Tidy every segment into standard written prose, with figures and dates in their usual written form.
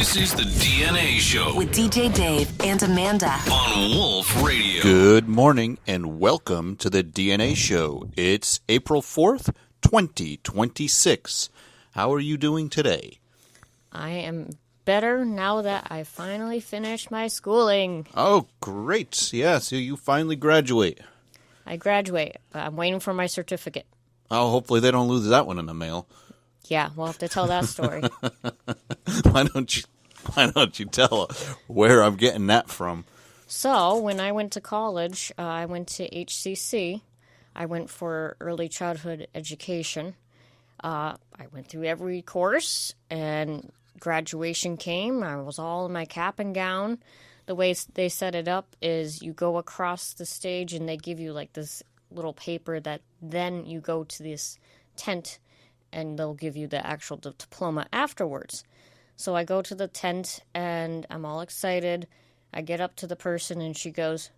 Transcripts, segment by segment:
This is the DnA Show with DJ Dave and Amanda on Wolf Radio. Good morning and welcome to the DnA Show. It's April 4th, 2026. How are you doing today? I am better now that I finally finished my schooling. Oh, great. Yeah, so you finally graduate. I graduate, but I'm waiting for my certificate. Oh, hopefully they don't lose that one in the mail. Yeah, we'll have to tell that story. Why don't you tell where I'm getting that from? So, when I went to college, I went to HCC. I went for early childhood education. I went through every course, and graduation came. I was all in my cap and gown. The way they set it up is you go across the stage, and they give you like this little paper that then you go to this tent, and they'll give you the actual diploma afterwards. So I go to the tent, and I'm all excited. I get up to the person, and she goes,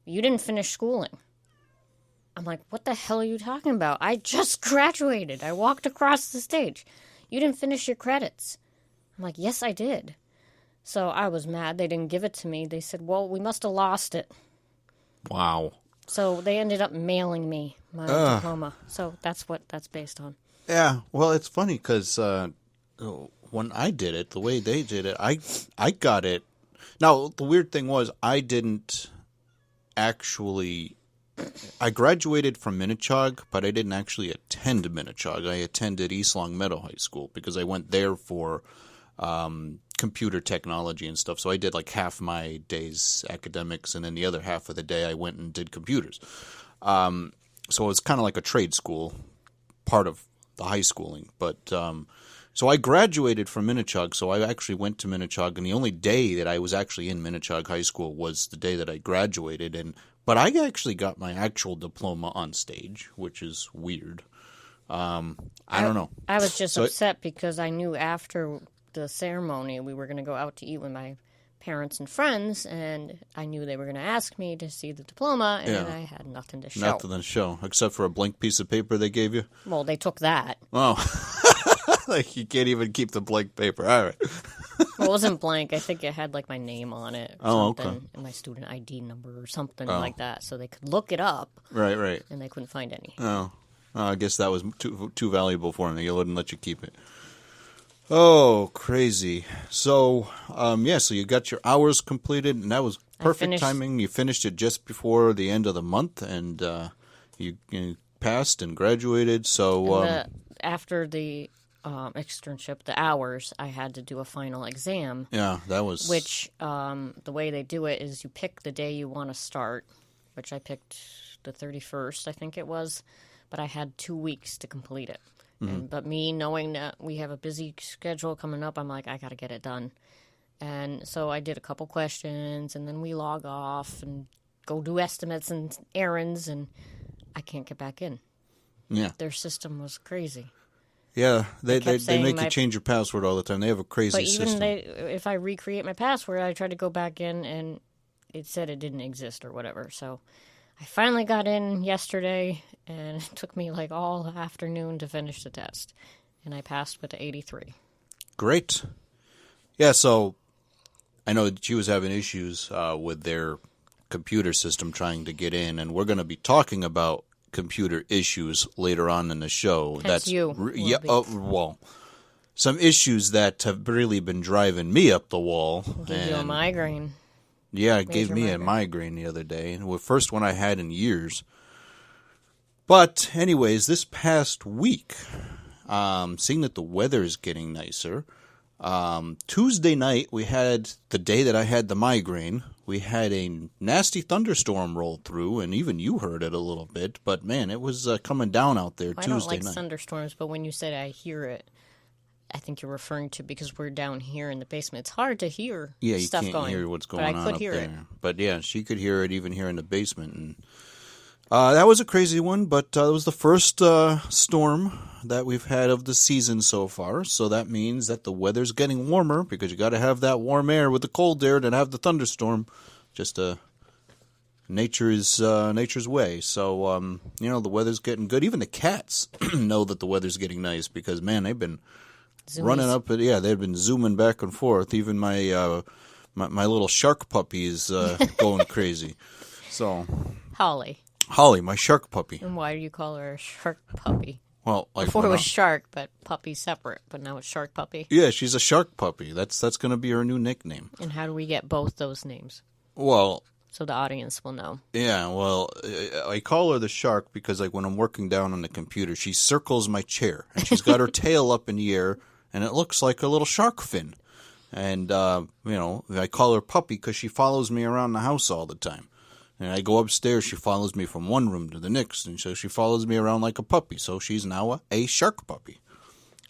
"You didn't finish schooling." I'm like, "What the hell are you talking about? I just graduated. I walked across the stage. You didn't finish your credits." I'm like, "Yes, I did." So I was mad. They didn't give it to me. They said, "Well, we must have lost it." Wow. So they ended up mailing me my diploma. So that's what that's based on. Yeah, well, it's funny because when I did it, the way they did it, I got it. Now, the weird thing was I didn't actually... I graduated from Minnechaug, but I didn't actually attend Minnechaug. I attended East Long Meadow High School because I went there for computer technology and stuff. So I did like half my day's academics, and then the other half of the day I went and did computers. So it was kind of like a trade school, part of the high schooling. But so I graduated from Minnechaug, so I actually went to Minnechaug, and the only day that I was actually in Minnechaug High School was the day that I graduated. But I actually got my actual diploma on stage, which is weird. I don't know. I was just upset because I knew after the ceremony we were going to go out to eat with my parents and friends, and I knew they were going to ask me to see the diploma, and I had nothing to show. Nothing to show, except for a blank piece of paper they gave you? Well, they took that. Oh. Like you can't even keep the blank paper. All right. Well, it wasn't blank. I think it had like my name on it or something, okay. and my student ID number or something like that, so they could look it up. Right. And they couldn't find any. Oh, I guess that was too valuable for them. They wouldn't let you keep it. Oh, crazy. So, so you got your hours completed, and that was perfect timing. You finished it just before the end of the month, and you passed and graduated. So after the externship, the hours, I had to do a final exam. Yeah, that was... Which, the way they do it is you pick the day you want to start, which I picked the 31st, I think it was, but I had 2 weeks to complete it. But me knowing that we have a busy schedule coming up, I'm like, I got to get it done. And so I did a couple questions, and then we log off and go do estimates and errands, and I can't get back in. Yeah. Their system was crazy. Yeah, they make you change your password all the time. They have a crazy system. But even if I recreate my password, I tried to go back in, and it said it didn't exist or whatever. So I finally got in yesterday, and it took me like all afternoon to finish the test. And I passed with an 83. Great. Yeah, so I know that she was having issues with their computer system trying to get in, and we're going to be talking about computer issues later on in the show. Some issues that have really been driving me up the wall. Give you a migraine. Yeah, it gave me a migraine the other day. The first one I had in years. But anyways, this past week, seeing that the weather is getting nicer, Tuesday night we had the day that I had the migraine. We had a nasty thunderstorm roll through, and even you heard it a little bit. But man, it was coming down out there Tuesday night. I don't like thunderstorms, but when you said I hear it, I think you're referring to because we're down here in the basement. It's hard to hear stuff going. Yeah, you can't hear what's going on up there. But I could hear it. But yeah, she could hear it even here in the basement. And that was a crazy one, but it was the first storm that we've had of the season so far. So that means that the weather's getting warmer because you got to have that warm air with the cold air to have the thunderstorm. Just nature's way. So the weather's getting good. Even the cats know that the weather's getting nice because man, they've been running up. They've been zooming back and forth. Even my my little shark puppy is going crazy. So Holly, my shark puppy. And why do you call her a shark puppy? Well, before it was shark, but puppy separate. But now it's shark puppy. Yeah, she's a shark puppy. That's going to be her new nickname. And how do we get both those names? Well, so the audience will know. Yeah, well, I call her the shark because, like, when I'm working down on the computer, she circles my chair, and she's got her tail up in the air, and it looks like a little shark fin. And I call her puppy because she follows me around the house all the time. And I go upstairs, she follows me from one room to the next, and so she follows me around like a puppy. So she's now a shark puppy.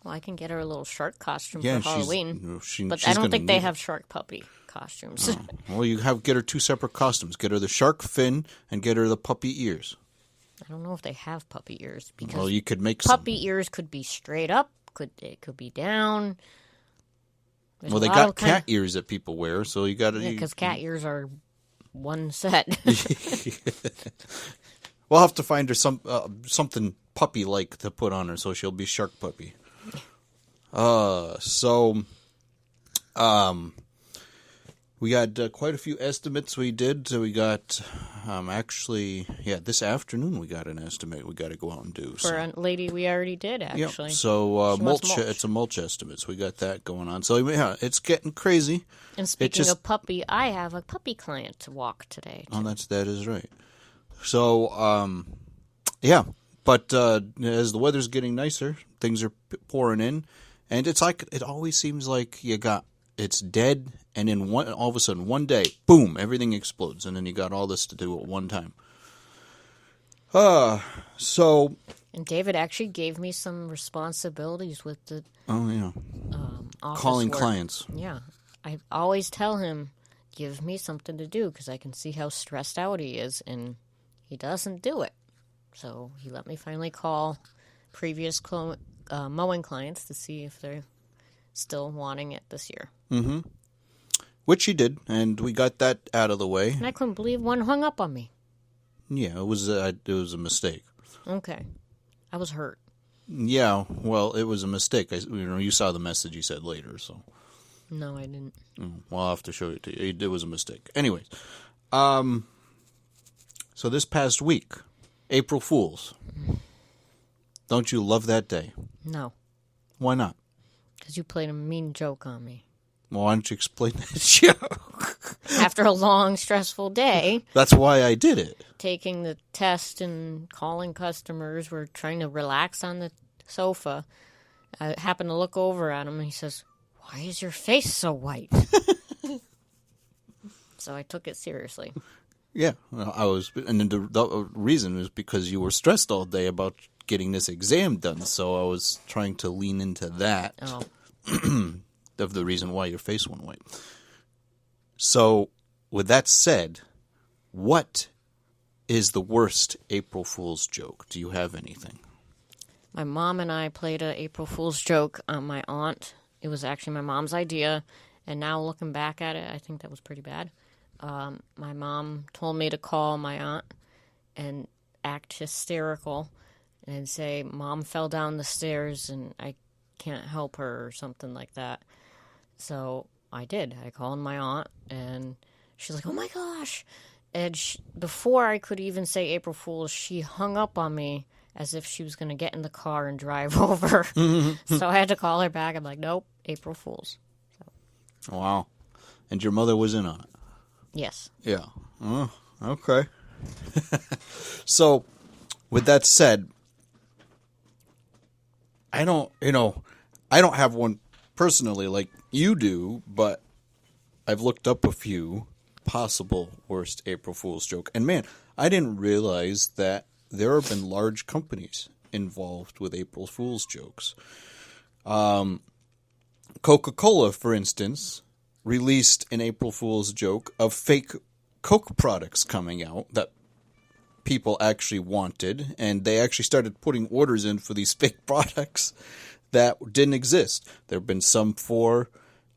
Well, I can get her a little shark costume for Halloween. But I don't think they have shark puppy costumes. Oh. Well, get her 2 separate costumes. Get her the shark fin and get her the puppy ears. I don't know if they have puppy ears because you could make puppy ears could be straight up, it could be down. They got cat ears that people wear, so you got to because cat ears are one set. We'll have to find her something puppy-like to put on her, so she'll be shark puppy. We got quite a few estimates we did. So we got, this afternoon we got an estimate we got to go out and do. For a lady we already did, actually. Yep. So mulch, it's a mulch estimate. So we got that going on. So yeah, it's getting crazy. And speaking of puppy, I have a puppy client to walk today, too. Oh, that is right. So, but as the weather's getting nicer, things are pouring in. And it's like, it always seems like it's dead, and then all of a sudden, one day, boom, everything explodes, and then you got all this to do at one time. And David actually gave me some responsibilities with the calling work. clients. Yeah. I always tell him, give me something to do, because I can see how stressed out he is, and he doesn't do it. So he let me finally call previous mowing clients to see if they're still wanting it this year. Mm-hmm. Which he did, and we got that out of the way. And I couldn't believe one hung up on me. Yeah, it was a mistake. Okay. I was hurt. Yeah, well, it was a mistake. You saw the message he said later, so. No, I didn't. Well, I'll have to show it to you. It was a mistake. Anyways, so this past week, April Fool's. Don't you love that day? No. Why not? Because you played a mean joke on me. Well, why don't you explain that joke? After a long, stressful day. That's why I did it. Taking the test and calling customers. We're trying to relax on the sofa. I happened to look over at him, and he says, "Why is your face so white?" So I took it seriously. Yeah, I was, and the reason was because you were stressed all day about getting this exam done, so I was trying to lean into that of the reason why your face went white. So, with that said, what is the worst April Fool's joke? Do you have anything? My mom and I played an April Fool's joke on my aunt. It was actually my mom's idea, and now looking back at it, I think that was pretty bad. My mom told me to call my aunt and act hysterical and say, "Mom fell down the stairs and I can't help her," or something like that. So I did. I called my aunt, and she's like, "Oh my gosh." And before I could even say April Fool's, she hung up on me as if she was going to get in the car and drive over. So I had to call her back. I'm like, "Nope, April Fool's." So. Wow. And your mother was in on it? Yes. Yeah. Oh, okay. So, with that said, I don't have one personally like you do, but I've looked up a few possible worst April Fool's joke. And man, I didn't realize that there have been large companies involved with April Fool's jokes. Coca-Cola, for instance, released an April Fool's joke of fake Coke products coming out that people actually wanted, and they actually started putting orders in for these fake products that didn't exist. There have been some for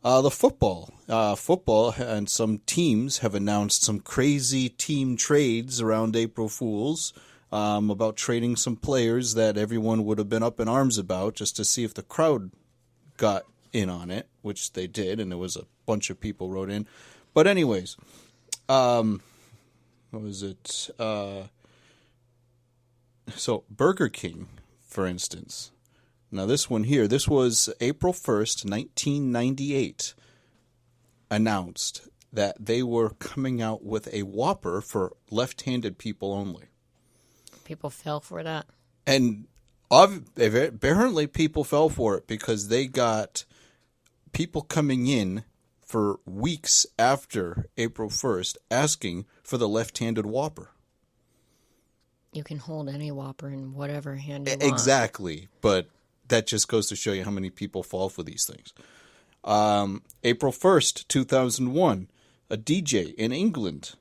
the football. Football and some teams have announced some crazy team trades around April Fool's about trading some players that everyone would have been up in arms about just to see if the crowd got in on it, which they did, and there was a bunch of people wrote in. But anyways, what was it? So Burger King, for instance. Now this one here, this was April 1st, 1998, announced that they were coming out with a Whopper for left-handed people only. People fell for that. And apparently people fell for it because they got people coming in for weeks after April 1st asking for the left-handed Whopper. You can hold any Whopper in whatever hand you want. Exactly, but that just goes to show you how many people fall for these things. April 1st, 2001, a DJ in England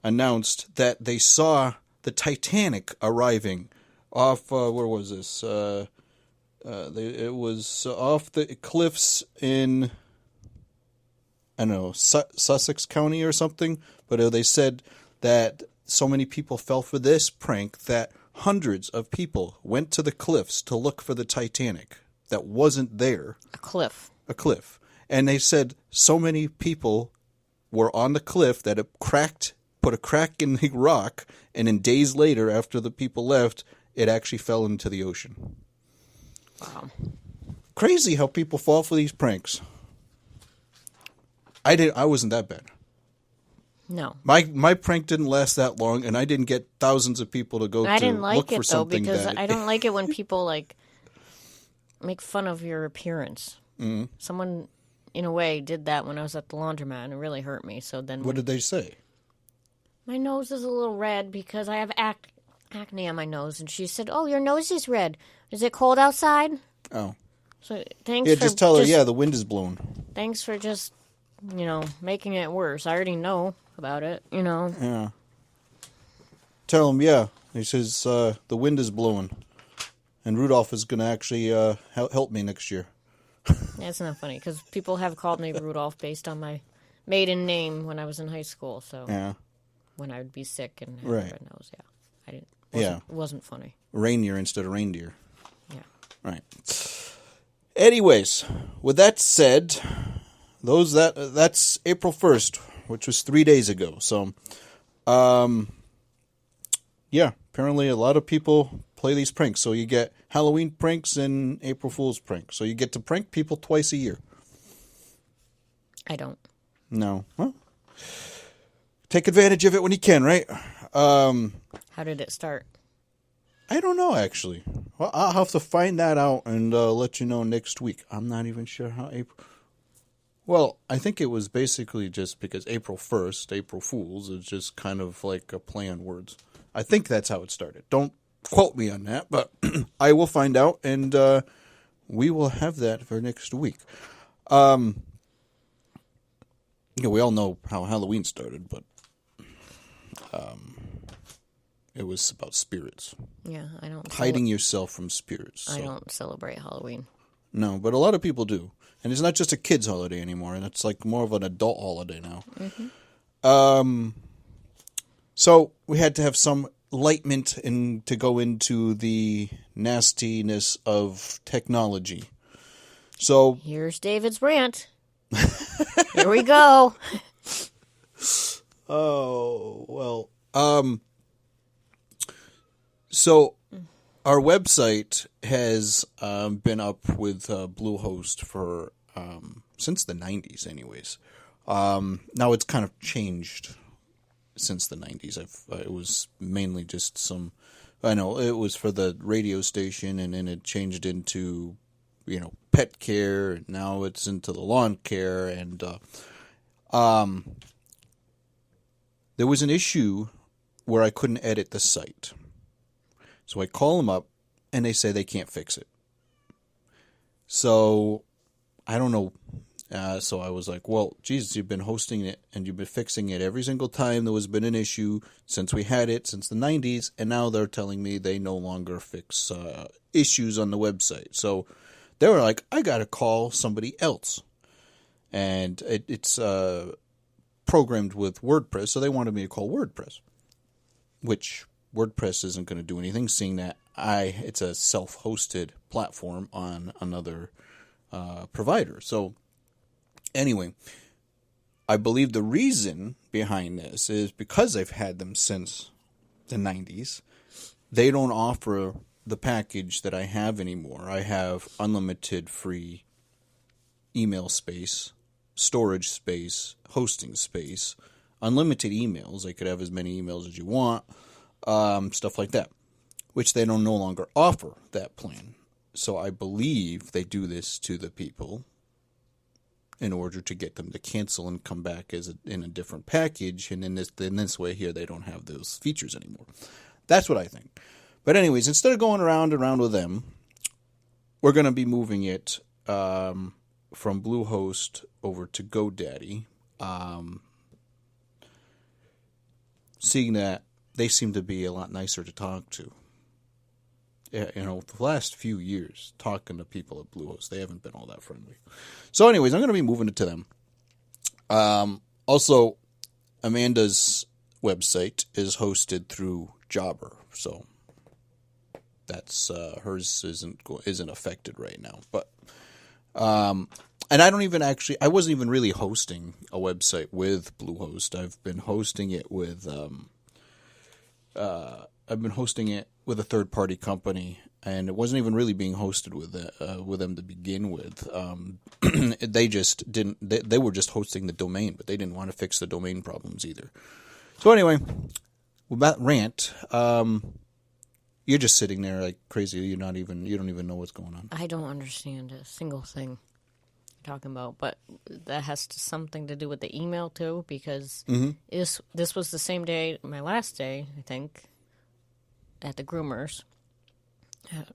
announced that they saw the Titanic arriving off, where was this? It was off the cliffs in, I don't know, Sussex County or something. But they said that so many people fell for this prank that hundreds of people went to the cliffs to look for the Titanic that wasn't there. A cliff. And they said so many people were on the cliff that it put a crack in the rock, and then days later, after the people left, it actually fell into the ocean. Wow. Crazy how people fall for these pranks. I wasn't that bad. No. My prank didn't last that long, and I didn't get thousands of people to go I to didn't like look it, for though, something because that... I don't like it when people, like, make fun of your appearance. Mm-hmm. Someone, in a way, did that when I was at the laundromat, and it really hurt me. So then... What did they say? My nose is a little red because I have acne on my nose. And she said, "Oh, your nose is red. Is it cold outside?" Oh. So thanks Yeah, for... just tell her, yeah, the wind is blowing. Thanks for just, making it worse. I already know about it, Yeah. Tell him, yeah. He says, the wind is blowing. And Rudolph is going to actually help me next year. Yeah, it's not funny because people have called me Rudolph based on my maiden name when I was in high school. So Yeah. when I would be sick and have Right. a red nose, yeah, It wasn't funny. Reindeer instead of reindeer. Yeah. Right. Anyways, with that said, that's April 1st, which was 3 days ago. So, yeah, apparently a lot of people play these pranks. So you get Halloween pranks and April Fool's pranks. So you get to prank people twice a year. I don't. No. Well, take advantage of it when you can, right? How did it start? I don't know, actually. Well, I'll have to find that out and let you know next week. I'm not even sure how April... Well, I think it was basically just because April 1st, April Fool's, is just kind of like a play on words. I think that's how it started. Don't quote me on that, but I will find out, and we will have that for next week. We all know how Halloween started, but it was about spirits. Yeah, I don't. Hiding yourself from spirits. So. I don't celebrate Halloween. No, but a lot of people do. And it's not just a kid's holiday anymore, and it's like more of an adult holiday now. Mm-hmm. So we had to have some enlightenment to go into the nastiness of technology. So here's David's rant. Here we go. Oh, well. So our website has been up with Bluehost for since the 90s anyways. Now it's kind of changed since the 90s. It was mainly just some... I know, it was for the radio station, and then it changed into, pet care, and now it's into the lawn care, and there was an issue where I couldn't edit the site. So I call them up, and they say they can't fix it. So, I don't know. So I was like, well, Jesus, you've been hosting it, and you've been fixing it every single time there has been an issue since we had it, since the 90s, and now they're telling me they no longer fix issues on the website. So they were like, I got to call somebody else. And it's programmed with WordPress, so they wanted me to call WordPress, which WordPress isn't going to do anything, seeing that it's a self-hosted platform on another provider. So anyway, I believe the reason behind this is because I've had them since the 90s. They don't offer the package that I have anymore. I have unlimited free email space, storage space, hosting space, unlimited emails. I could have as many emails as you want, stuff like that, which they don't no longer offer that plan. So I believe they do this to the people in order to get them to cancel and come back in a different package. And in this way here, they don't have those features anymore. That's what I think. But anyways, instead of going around and around with them, we're going to be moving it from Bluehost over to GoDaddy. Seeing that they seem to be a lot nicer to talk to. You know, the last few years, talking to people at Bluehost, they haven't been all that friendly. So anyways, I'm going to be moving it to them. Also, Amanda's website is hosted through Jobber, so that's hers isn't affected right now. But and I wasn't even really hosting a website with Bluehost. I've been hosting it with a third-party company, and it wasn't even really being hosted with them to begin with. They just didn't. They were just hosting the domain, but they didn't want to fix the domain problems either. So anyway, with that rant, you're just sitting there like crazy. You don't even know what's going on. I don't understand a single thing you're talking about, but that has something to do with the email too, because this was the same day, my last day, I think, at the groomers,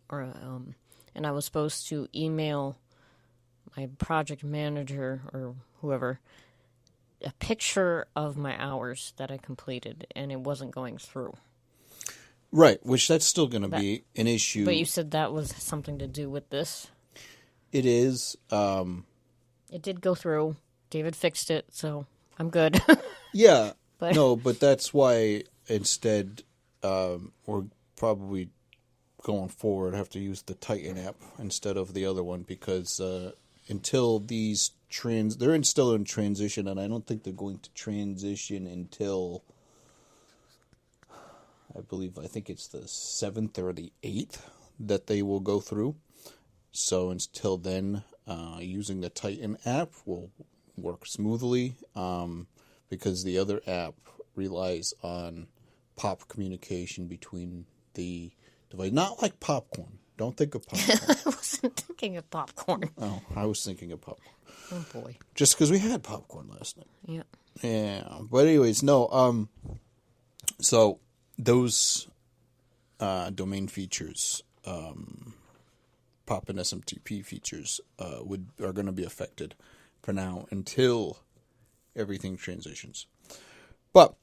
and I was supposed to email my project manager or whoever a picture of my hours that I completed, and it wasn't going through. Right, which that's still going to be an issue. But you said that was something to do with this. It is. It did go through. David fixed it, so I'm good. Yeah. But but that's why instead we're probably going forward have to use the Titan app instead of the other one, because until these they're still in transition, and I don't think they're going to transition until I think it's the 7th or the 8th that they will go through. So until then, using the Titan app will work smoothly, because the other app relies on pop communication between the device. Not like popcorn. Don't think of popcorn. I wasn't thinking of popcorn. Oh, I was thinking of popcorn. Oh, boy. Just because we had popcorn last night. Yeah. Yeah. But anyways, no. So those domain features, pop and SMTP features, are going to be affected for now until everything transitions. But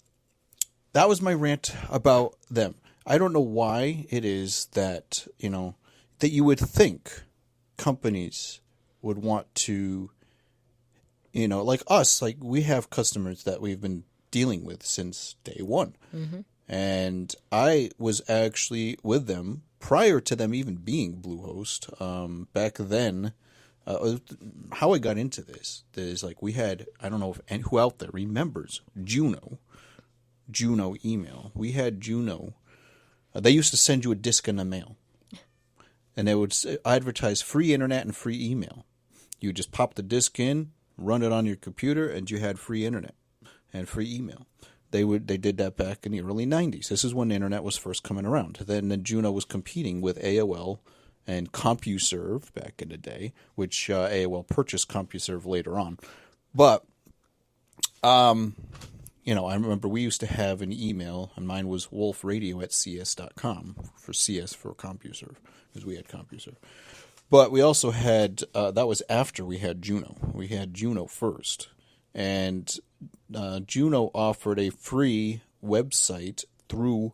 that was my rant about them. I don't know why it is that, that you would think companies would want to, like us, like we have customers that we've been dealing with since day one. Mm-hmm. And I was actually with them prior to them even being Bluehost. Back then, how I got into this is like we had, I don't know if who out there remembers Juno email. We had Juno. They used to send you a disc in the mail, and they would advertise free internet and free email. You just pop the disc in, run it on your computer, and you had free internet and free email. They did that back in the early 90s. This is when the internet was first coming around. Then Juno was competing with AOL and CompuServe back in the day, which AOL purchased CompuServe later on. But I remember we used to have an email, and mine was wolfradio@cs.com, for CS for CompuServe, because we had CompuServe. But we also had, that was after we had Juno. We had Juno first. And Juno offered a free website through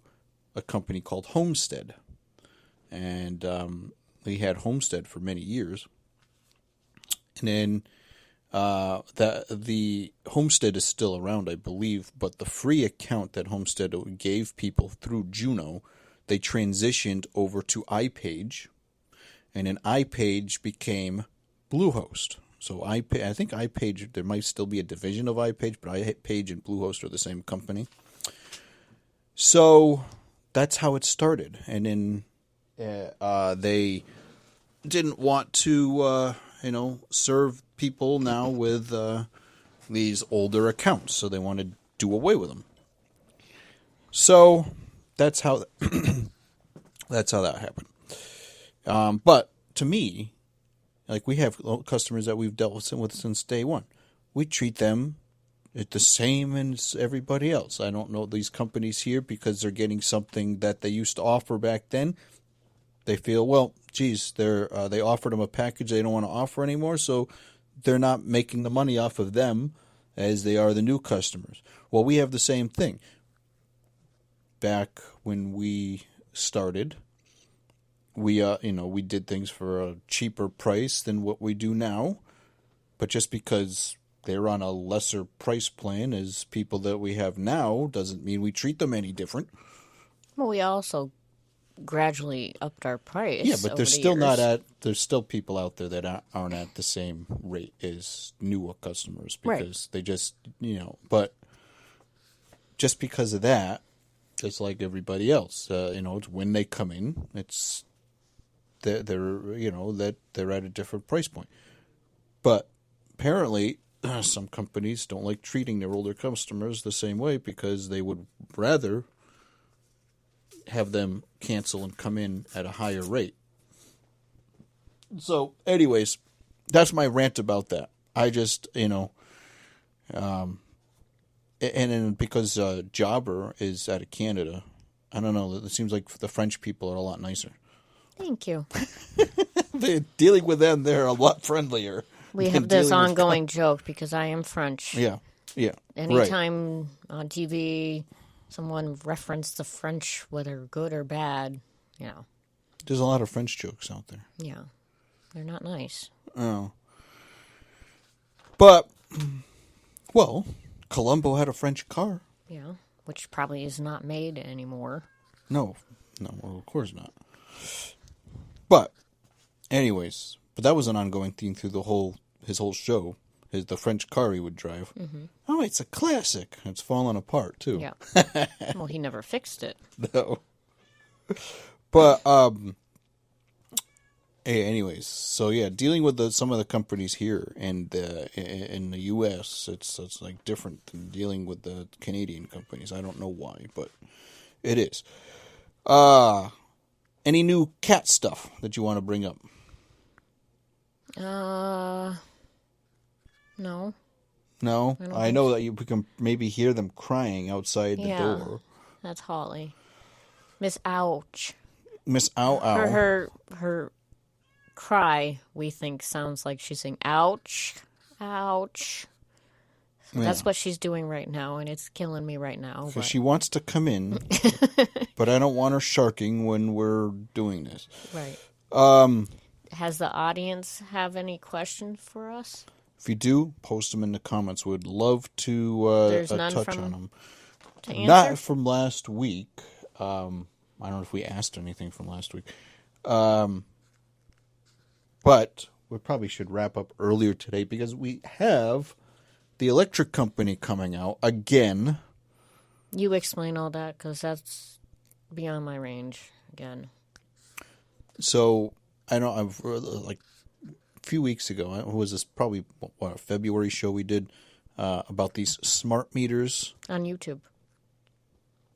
a company called Homestead. And we had Homestead for many years. And then the Homestead is still around, I believe, but the free account that Homestead gave people through Juno, they transitioned over to iPage, and then iPage became Bluehost. So I think iPage, there might still be a division of iPage, but iPage and Bluehost are the same company. So that's how it started. And then they didn't want to, serve people now with these older accounts. So they wanted to do away with them. So that's how that happened. But to me, like, we have customers that we've dealt with since day one. We treat them the same as everybody else. I don't know these companies here because they're getting something that they used to offer back then. They feel, well, geez, they offered them a package they don't want to offer anymore, so they're not making the money off of them as they are the new customers. Well, we have the same thing. Back when we started, we did things for a cheaper price than what we do now, but just because they're on a lesser price plan as people that we have now doesn't mean we treat them any different. Well, we also gradually upped our price. Yeah, but there's still there's still people out there that aren't at the same rate as newer customers because they just, but just because of that, just like everybody else, it's when they come in, it's they're that they're at a different price point. But apparently, some companies don't like treating their older customers the same way because they would rather have them cancel and come in at a higher rate. So, anyways, that's my rant about that. I just, and then because Jobber is out of Canada, I don't know, it seems like the French people are a lot nicer. Thank you. Dealing with them, they're a lot friendlier. We have this ongoing joke because I am French. Yeah. Anytime on TV someone referenced the French, whether good or bad, There's a lot of French jokes out there. Yeah. They're not nice. Oh. But, well, Columbo had a French car. Yeah, which probably is not made anymore. No, well, of course not. But, anyways, that was an ongoing theme through his whole show. The French car he would drive. Mm-hmm. Oh, it's a classic. It's falling apart, too. Yeah. Well, he never fixed it. No. But, anyways, so yeah, dealing with some of the companies here and in the U.S., it's like different than dealing with the Canadian companies. I don't know why, but it is. Any new cat stuff that you want to bring up? No. No? I know that we can maybe hear them crying outside the door. That's Holly. Miss Ouch. Miss Ow Ow. Her cry, we think, sounds like she's saying, ouch, ouch. So that's what she's doing right now, and it's killing me right now. So she wants to come in, but I don't want her sharking when we're doing this. Right. Has the audience have any questions for us? If you do, post them in the comments. We'd love to touch on them. To answer? Not from last week. I don't know if we asked anything from last week. But we probably should wrap up earlier today because we have the electric company coming out again. You explain all that because that's beyond my range again. So, I know I've like a few weeks ago, it was this probably a February show we did about these smart meters. On YouTube.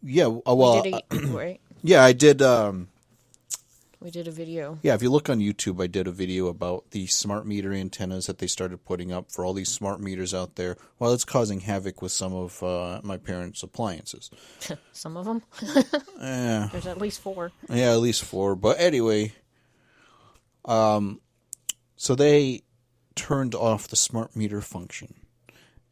Yeah, well, right? Yeah, I did. We did a video. Yeah, if you look on YouTube, I did a video about the smart meter antennas that they started putting up for all these smart meters out there. Well, it's causing havoc with some of my parents' appliances. Some of them? Yeah. There's at least 4. Yeah, at least 4. But anyway, so they turned off the smart meter function.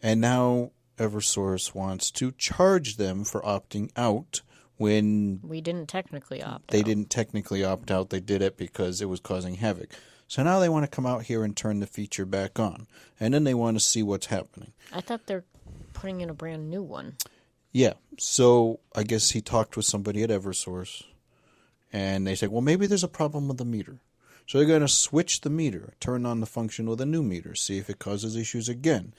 And now Eversource wants to charge them for opting out when we didn't technically opt out. They didn't technically opt out. They did it because it was causing havoc. So now they want to come out here and turn the feature back on. And then they want to see what's happening. I thought they're putting in a brand new one. Yeah. So I guess he talked with somebody at Eversource. And they said, well, maybe there's a problem with the meter. So they're going to switch the meter, turn on the function with a new meter, see if it causes issues again.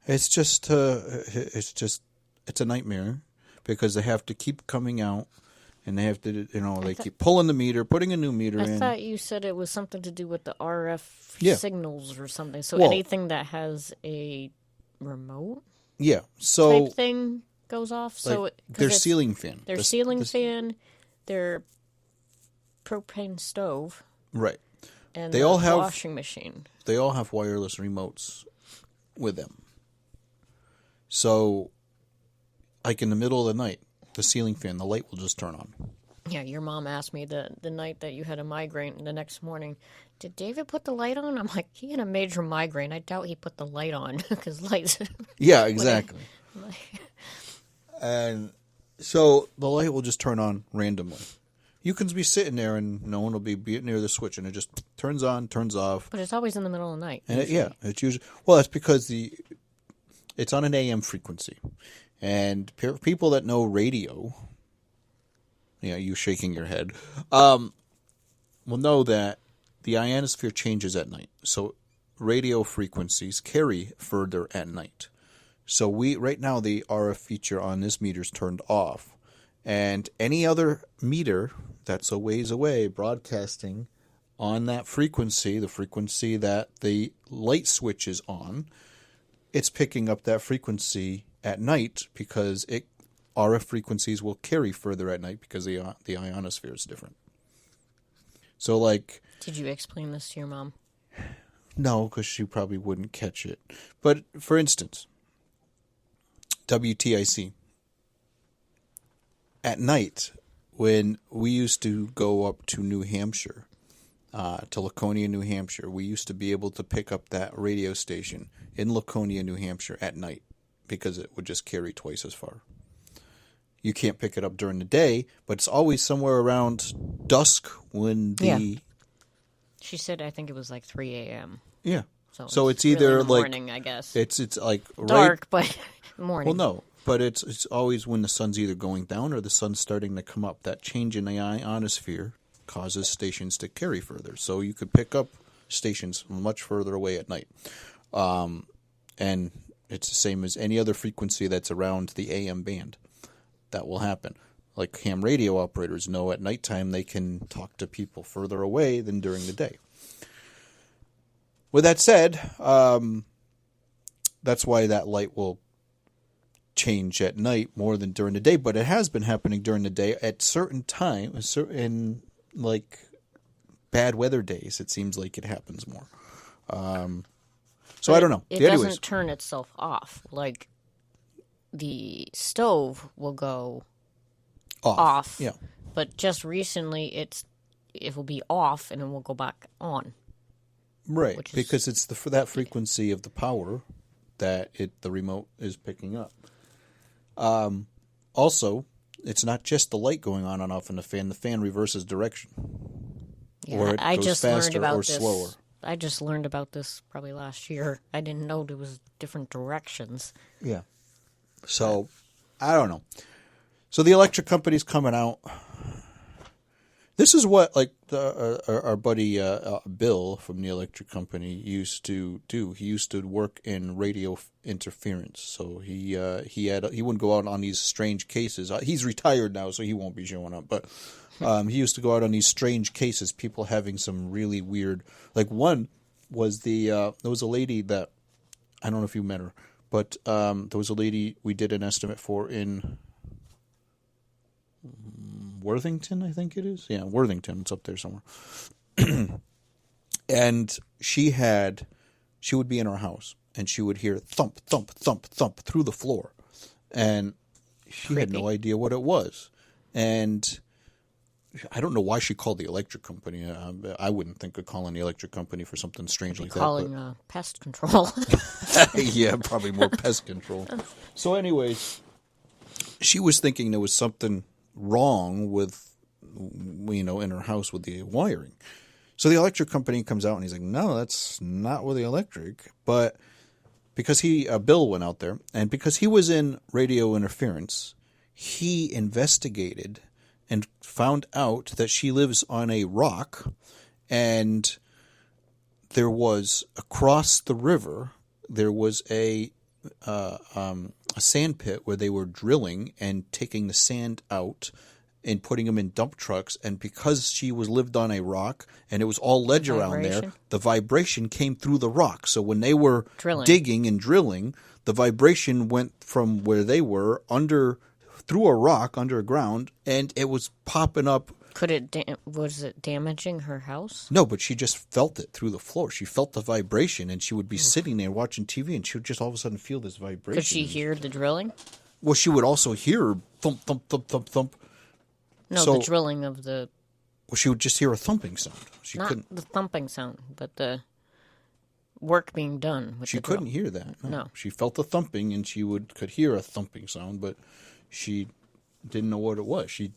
It's a nightmare because they have to keep coming out and they have to, they keep pulling the meter, putting a new meter in. I thought you said it was something to do with the RF signals or something. So anything that has a remote type thing goes off. So their ceiling fan. Their ceiling fan, their propane stove. Right. And they all have washing machine. They all have wireless remotes with them. So, like in the middle of the night, the ceiling fan, the light will just turn on. Yeah, your mom asked me the night that you had a migraine, the next morning, did David put the light on? I'm like, he had a major migraine. I doubt he put the light on because lights. Yeah, exactly. And so the light will just turn on randomly. You can be sitting there and no one will be near the switch and it just turns on, turns off. But it's always in the middle of the night. And it's usually that's because it's on an AM frequency, and people that know radio, you shaking your head, will know that the ionosphere changes at night. So radio frequencies carry further at night. So right now the RF feature on this meter is turned off. And any other meter that's a ways away broadcasting on that frequency, the frequency that the light switch is on, it's picking up that frequency at night because RF frequencies will carry further at night because the ionosphere is different. So, did you explain this to your mom? No, because she probably wouldn't catch it. But for instance, WTIC. At night, when we used to go up to New Hampshire, to Laconia, New Hampshire, we used to be able to pick up that radio station in Laconia, New Hampshire at night because it would just carry twice as far. You can't pick it up during the day, but it's always somewhere around dusk when the... Yeah. She said, I think it was 3 a.m. Yeah. So it's either really morning, I guess. It's dark, but morning. Well, no. But it's always when the sun's either going down or the sun's starting to come up. That change in the ionosphere causes stations to carry further. So you could pick up stations much further away at night. And it's the same as any other frequency that's around the AM band. That will happen. Like ham radio operators know at nighttime they can talk to people further away than during the day. With that said, that's why that light will change at night more than during the day, but it has been happening during the day at certain times, in bad weather days. It seems like it happens more. So I don't know. It doesn't turn itself off. Like the stove will go off. Yeah. But just recently it will be off and it will go back on. Right, because it's for that frequency of the power that the remote is picking up. Also, it's not just the light going on and off in the fan. The fan reverses direction. Yeah, or it goes faster or slower. I just learned about this probably last year. I didn't know there was different directions. Yeah. So, I don't know. So the electric company's coming out. This is what our buddy Bill from the electric company used to do. He used to work in radio interference. So he wouldn't go out on these strange cases. He's retired now, so he won't be showing up. But he used to go out on these strange cases. People having some really weird. One was there was a lady that I don't know if you met her, but there was a lady we did an estimate for in Worthington, I think it is. Yeah, Worthington. It's up there somewhere. And she would be in her house, and she would hear thump, thump, thump, thump through the floor. And she had no idea what it was. And I don't know why she called the electric company. I wouldn't think of calling the electric company for something strange like that. Calling pest control. Yeah, probably more pest control. So anyways, she was thinking there was something wrong with, in her house with the wiring. So the electric company comes out and he's like, no, that's not with the electric. But because Bill went out there, and because he was in radio interference, he investigated and found out that she lives on a rock, And there was, across the river, there was a sand pit where they were drilling and taking the sand out and putting them in dump trucks. And because she lived on a rock and it was all ledge around there, the vibration came through the rock. So when they were digging and drilling, the vibration went from where they were through a rock underground, and it was popping up. Was it damaging her house? No, but she just felt it through the floor. She felt the vibration, and she would be sitting there watching TV, and she would just all of a sudden feel this vibration. Could she hear the drilling? Well, she would also hear thump, thump, thump, thump, thump. No, the drilling of the... Well, she would just hear a thumping sound. Not the thumping sound, but the work being done with She couldn't hear that. No. She felt the thumping, and she could hear a thumping sound, but she didn't know what it was. She...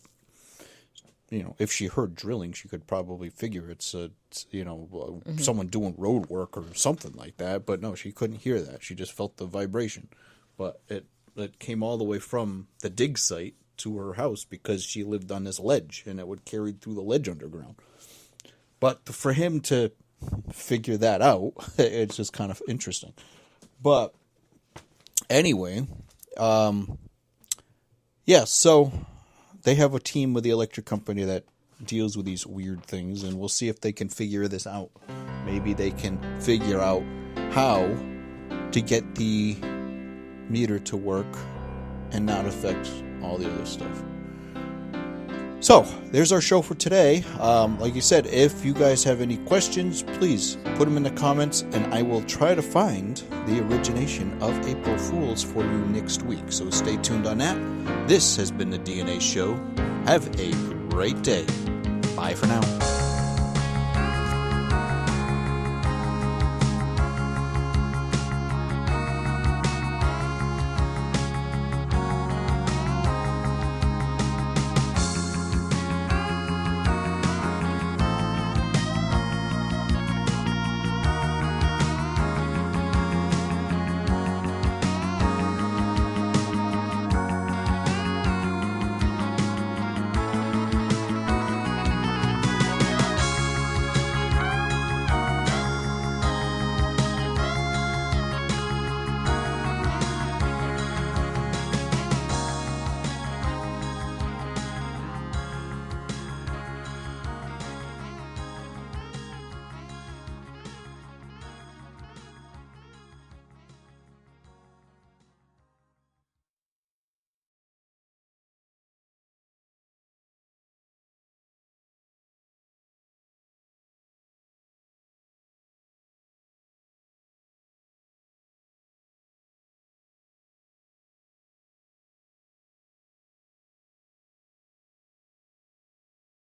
if she heard drilling, she could probably figure it's someone doing road work or something like that. But no, she couldn't hear that. She just felt the vibration. But it came all the way from the dig site to her house because she lived on this ledge, and it would carry through the ledge underground. But for him to figure that out, it's just kind of interesting. But anyway, so... they have a team with the electric company that deals with these weird things, and we'll see if they can figure this out. Maybe they can figure out how to get the meter to work and not affect all the other stuff. So, there's our show for today. Like you said, if you guys have any questions, please put them in the comments, and I will try to find the origination of April Fools for you next week. So stay tuned on that. This has been the DNA Show. Have a great day. Bye for now.